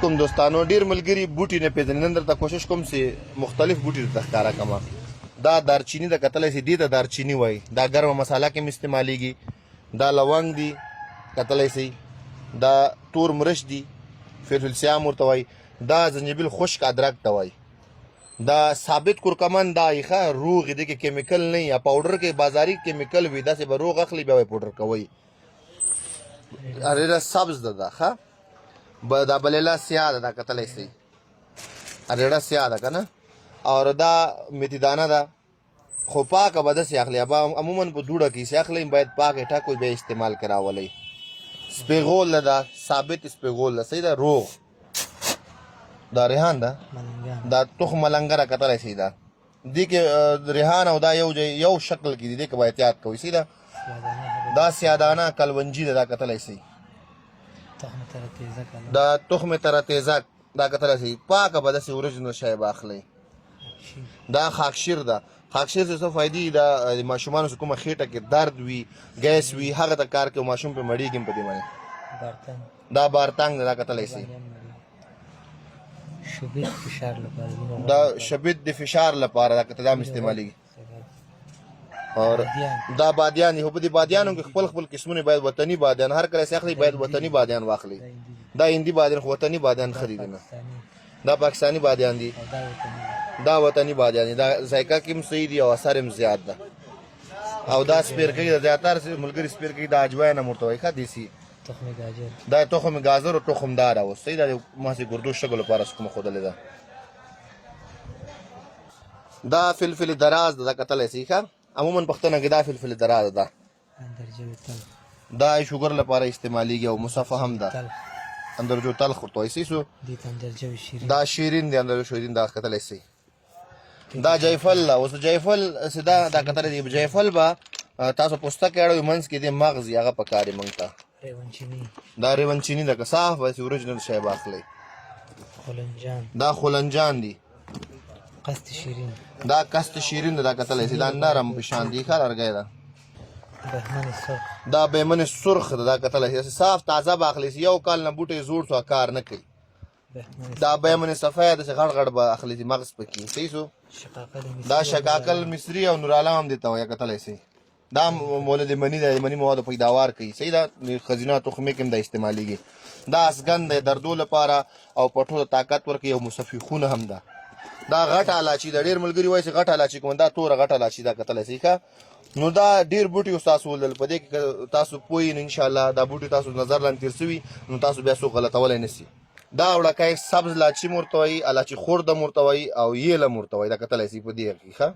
علیکم دوستانو. ډیر ملګري بوټي نه پیژني. نن درته کوشش کوم چې مختلف بوټي درته ښکاره کړم. دا دارچینی د کتلی شي، دې ته دارچینی وایي. دا ګرمه مساله کې هم استعمالیږي. دا لونګ دي کتلی شي. دا تور مرچ دي، فلفل سیام ورته وایي. دا زنجبیل خشک ادرک ته وایي. دا ثابت کورکمن دا ښه روغ دی، کې کیمیکل نه یا پاوډر کې بازاري کیمیکل وي. داسې به روغ اخلي بیا پاوډر کوي. ډېره سبز ده دا ښه. دا بلیلا سیاه ده، دا کتلی شي. ډېره سیاه ده که نه. او دا میتي دانه ده، خو پاکه به داسې اخلي. عموما په دوړه کې چې اخلئ باید پاکه ټاکوئ، بیا استعمال کې راولئ. سپېغول ده، ثابت سپېغول ده، صحیح ده، روغ. دا ریحان ده، دا تخم ملنګره کتلی شي. دا دې کې ریحان او دا یو شکل کې دي، دې کې به احتیاط کوئ. صحیح ده. دا سیادانه کلونجي ده، دا کتلی شي. دا تخم تره تیزک دا کتلی شي. پاکه به داسې اوریجنل شی به اخلئ. دا خاکشیر ده. خاکشیر څه فایدې ده؟ د ماشومانو چې کومه خېټه کې درد وي، ګیس وي، هغه ته کار کوي. ماشوم پرې مړېږي هم په دې باندې. دا بارتنګ ده، دا کتلی شي. دا شبید د فشار لپاره دا کته دا استعمالیږي. اور دا بادیان دي. خو په دې بادیانو کې خپل خپل قسمونه باید وطني بادیان هر کله چې اخلي باید وطني بادیان واخلي. دا هندي بادیان خو وطني بادیان خریدي نه. دا پاکستاني بادیان دي، دا وطني بادیان دي. دا ذایقه کې هم صحیح دي او اثر هم زیات ده. او دا سپیر کوي، د زیاتره ملګري سپیر کوي. دا اجواین هم ورته وایي ښه دیسي. دا تخم گازر او تخم دار او صحیح ده. ما سي ګردو شګو لپاره کوم خودلې ده. دا فلفل دراز ده، کتلی شي ښه. عموما پښتنه کې دا فلفل دراز ده. دا شوګر لپاره استعمالیږي او مصفه هم ده. اندرجو تلخ ورته وایي. صحیح شو. دا شیرین دی، اندرجو شیرین دا کتلی شي. دا جیفل ده. اوس جیفل سیدا دا کتلی دی. جیفل به تاسو پوسته کې اړوي، منځ کې د مغز هغه پکاري موږ ته. دا ریونچینی ده، که صاف وایي اوریجنل شی به اخلئ. دا خلنجان دي. دا قست شیرین ده، دا کتلی شي. دا نرم په شان دي ښه لرګی ده. دا بهمن سرخ ده، دا کتلی شي. صاف تازه به اخلئ. یو کال نه بوټی زوړ شو کار نه کوي. دا بهمن سفید داسې غړ غړ به اخلئ مغز پکې. صحیح شو. دا شقاقل مصري او نورعالم هم دې ته وایي کتلی شي. دا مولد منی ده، منی مواد پیداوار کوي. صحیح ده. خزینه تخمې کې هم دا استعمالیږي. دا اسګند د دردو لپاره او پټو ته طاقت ورکوي او مصفي خون هم ده. دا غټه الایچي ده. ډېر ملګري وایي چې غټه الایچي کوم. دا توره غټه الایچي ده، کتلی شي ښه. نو دا ډېر بوټي تاسو ولدل. په دې کې تاسو پوهئ انشاءالله دا بوټي تاسو نظر لاندې تېر شوي، نو تاسو بیا څوک غلطولی نه شي. دا وړکی سبز لاچي م ورته وایي، الایچي خورد هم ورته وایي او ییل هم ورته وایي. دا کتلی شي په دې کې ښه.